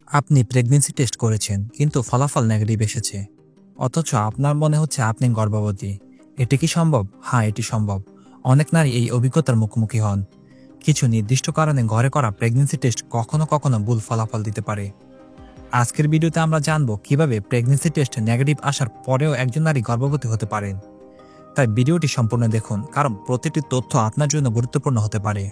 আপনি pregnancy test করেছেন কিন্তু ফলাফল নেগেটিভ এসেছে, অথচ আপনার মনে হচ্ছে আপনি গর্ভবতী। এটি কি সম্ভব? হ্যাঁ, এটি সম্ভব। অনেক নারী এই অভিজ্ঞতার মুখোমুখি হন। কিছু নির্দিষ্ট কারণে ঘরে করা প্রেগন্যান্সি টেস্ট কখনো কখনো ভুল ফলাফল দিতে পারে। আজকের ভিডিওতে আমরা জানব কিভাবে প্রেগন্যান্সি টেস্ট নেগেটিভ আসার পরেও একজন নারী গর্ভবতী হতে পারেন। তাই ভিডিওটি সম্পূর্ণ দেখুন, কারণ প্রতিটি তথ্য আপনার জন্য গুরুত্বপূর্ণ হতে পারে।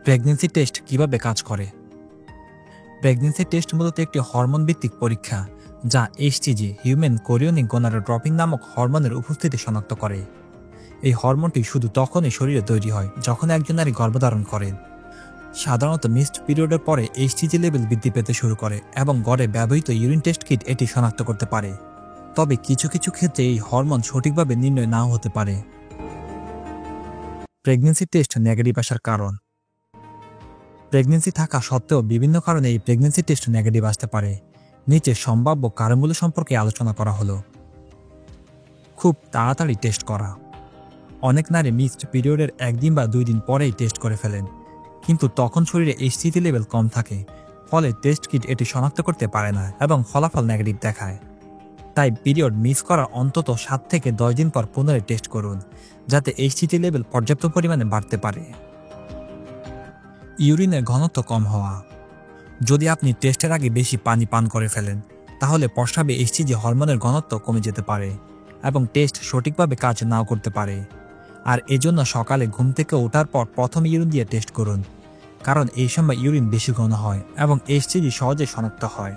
প্রেগন্যান্সি টেস্ট কিভাবে কাজ করে? প্রেগন্যান্সি টেস্ট মূলত একটি হরমোন ভিত্তিক পরীক্ষা যা এইচসিজি হিউম্যান কোরিওনিক গনাডোট্রপিন নামক হরমোনের উপস্থিতি শনাক্ত করে। এই হরমোনটি শুধু তখনই শরীরে তৈরি হয় যখন একজন নারী গর্ভধারণ করেন। সাধারণত মিসড পিরিয়ডের পরে এইচসিজি লেভেল বৃদ্ধি পেতে শুরু করে এবং ঘরে ব্যবহৃত ইউরিন টেস্ট কিট এটি শনাক্ত করতে পারে। তবে কিছু কিছু ক্ষেত্রে এই হরমোন সঠিকভাবে নির্ণয় নাও হতে পারে। প্রেগন্যান্সি টেস্ট নেগেটিভ আসার কারণ। প্রেগন্যান্সি থাকা সত্ত্বেও বিভিন্ন কারণে এই প্রেগন্যান্সি টেস্ট নেগেটিভ আসতে পারে। নিচে সম্ভাব্য কারণগুলো সম্পর্কে আলোচনা করা হলো। খুব তাড়াতাড়ি টেস্ট করা। অনেক নারী মিসড পিরিয়ডের একদিন বা 2 দিন পরেই টেস্ট করে ফেলেন, কিন্তু তখন শরীরে এইচসিজি লেভেল কম থাকে, ফলে টেস্ট কিট এটি শনাক্ত করতে পারে না এবং ফলাফল নেগেটিভ দেখায়। তাই পিরিয়ড মিস করার অন্তত 7 থেকে 10 দিন পর পুনরায় টেস্ট করুন, যাতে এইচসিজি লেভেল পর্যাপ্ত পরিমাণে বাড়তে পারে। ইউরিনের ঘনত্ব কম হওয়া। যদি আপনি টেস্টের আগে বেশি পানি পান করে ফেলেন, তাহলে প্রস্রাবে এইচসিজি হরমোনের ঘনত্ব কমে যেতে পারে এবং টেস্ট সঠিকভাবে কাজ নাও করতে পারে। আর এজন্য সকালে ঘুম থেকে ওঠার পর প্রথম ইউরিন দিয়ে টেস্ট করুন, কারণ এই সময় ইউরিন বেশি ঘন হয় এবং এইচসিজি সহজে শনাক্ত হয়।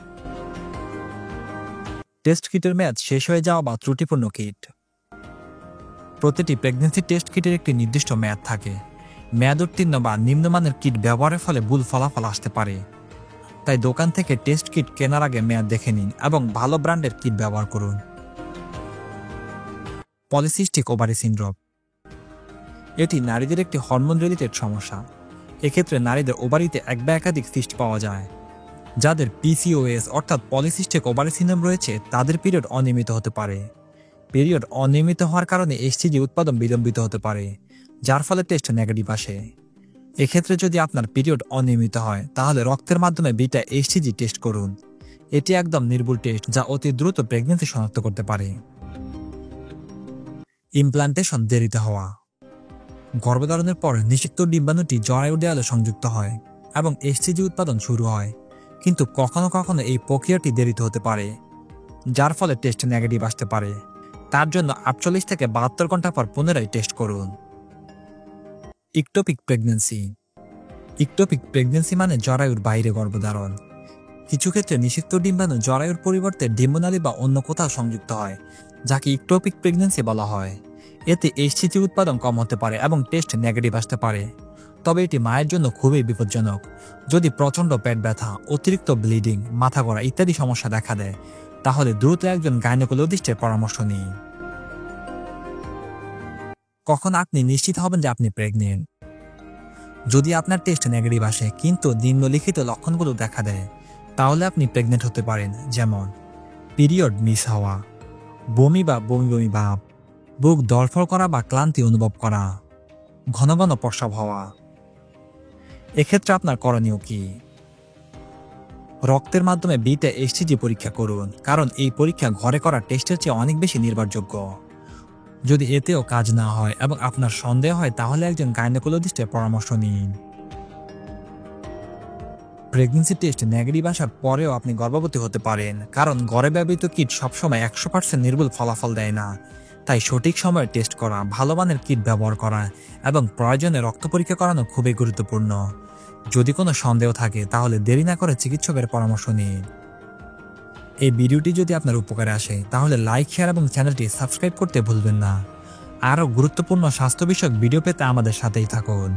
টেস্ট কিটের মেয়াদ শেষ হয়ে যাওয়া বা ত্রুটিপূর্ণ কিট। প্রতিটি প্রেগন্যান্সি টেস্ট কিটের একটি নির্দিষ্ট মেয়াদ থাকে। মেয়াদ উত্তীর্ণ বা নিম্নমানের কিট ব্যবহারের ফলে ভুল ফলাফল আসতে পারে। তাই দোকান থেকে টেস্ট কিট কেনার আগে মেয়াদ দেখে নিন এবং ভালো ব্র্যান্ডের কিট ব্যবহার করুন। Polycystic ovary syndrome. এটি নারীদের একটি হরমোন রিলেটেড সমস্যা। এক্ষেত্রে নারীদের ওভারিতে এক বা একাধিক সিস্ট পাওয়া যায়। যাদের পিসিওএস অর্থাৎ পলিসিস্টিক ওভারি সিনড্রোম রয়েছে, তাদের পিরিয়ড অনিয়মিত হতে পারে। পিরিয়ড অনিয়মিত হওয়ার কারণে এইচসিজি উৎপাদন বিলম্বিত হতে পারে, যার ফলে টেস্ট নেগেটিভ আসে। এক্ষেত্রে যদি আপনার পিরিয়ড অনিয়মিত হয়, তাহলে রক্তের মাধ্যমে বিটা এইচসিজি টেস্ট করুন। এটি একদম নির্ভুল টেস্ট যা অতি দ্রুত প্রেগন্যান্সি শনাক্ত করতে পারে। ইমপ্লান্টেশন দেরিতে হওয়া। গর্ভধারণের পর নিষিক্ত ডিম্বাণুটি জরায়ুর দেয়ালে সংযুক্ত হয় এবং এইচসিজি উৎপাদন শুরু হয়, কিন্তু কখনো কখনো এই প্রক্রিয়াটি দেরিতে হতে পারে, যার ফলে টেস্ট নেগেটিভ আসতে পারে। তার জন্য 48 থেকে 72 ঘন্টা পর পুনরায় টেস্ট করুন। Ectopic pregnancy. ইকটোপিক প্রেগন্যান্সি মানে জরায়ুর বাইরে গর্ভধারণ। কিছু ক্ষেত্রে নিষিক্ত ডিম্বাণু জরায়ুর পরিবর্তে ডিম্বনালী বা অন্য কোথাও সংযুক্ত হয়, যাকে ইকটোপিক প্রেগন্যান্সি বলা হয়। এতে এইচসিজি উৎপাদন কম হতে পারে এবং টেস্ট নেগেটিভ আসতে পারে। তবে এটি মায়ের জন্য খুবই বিপজ্জনক। যদি প্রচণ্ড পেট ব্যথা, অতিরিক্ত ব্লিডিং, মাথা ঘোরা ইত্যাদি সমস্যা দেখা দেয়, তাহলে দ্রুত একজন গাইনোকোলজিস্টের পরামর্শ নিন। কখন আপনি নিশ্চিত হবেন যে আপনি প্রেগনেন্ট? যদি আপনার টেস্ট নেগেটিভ আসে কিন্তু নিম্নলিখিত লক্ষণগুলো দেখা দেয়, তাহলে আপনি প্রেগনেন্ট হতে পারেন। যেমন পিরিয়ড মিস হওয়া, বমি বা বমি বমি ভাব, বুক ধড়ফড় করা বা ক্লান্তি অনুভব করা, ঘন ঘন প্রস্রাব হওয়া। এক্ষেত্রে আপনার করণীয় কি? রক্তের মাধ্যমে বিটা এইচসিজি পরীক্ষা করুন, কারণ এই পরীক্ষা ঘরে করা টেস্টের চেয়ে অনেক বেশি নির্ভরযোগ্য। যদি এতেও কাজ না হয় এবং আপনার সন্দেহ হয়, তাহলে একজন গাইনোকোলজিস্টের পরামর্শ নিন। প্রেগন্যান্সি টেস্ট নেগেটিভ আসার পরেও আপনি গর্ভবতী হতে পারেন, কারণ ঘরে ব্যবহৃত কিট সবসময় 100% নির্ভুল ফলাফল দেয় না। তাই সঠিক সময়ে টেস্ট করা, ভালো মানের কিট ব্যবহার করা এবং প্রয়োজনে রক্ত পরীক্ষা করানো খুবই গুরুত্বপূর্ণ। যদি কোনো সন্দেহ থাকে, তাহলে দেরি না করে চিকিৎসকের পরামর্শ নিন। এই ভিডিওটি যদি আপনার উপকারে আসে, তাহলে লাইক, শেয়ার এবং চ্যানেলটি সাবস্ক্রাইব করতে ভুলবেন না। আরও গুরুত্বপূর্ণ স্বাস্থ্য বিষয়ক ভিডিও পেতে আমাদের সাথেই থাকুন।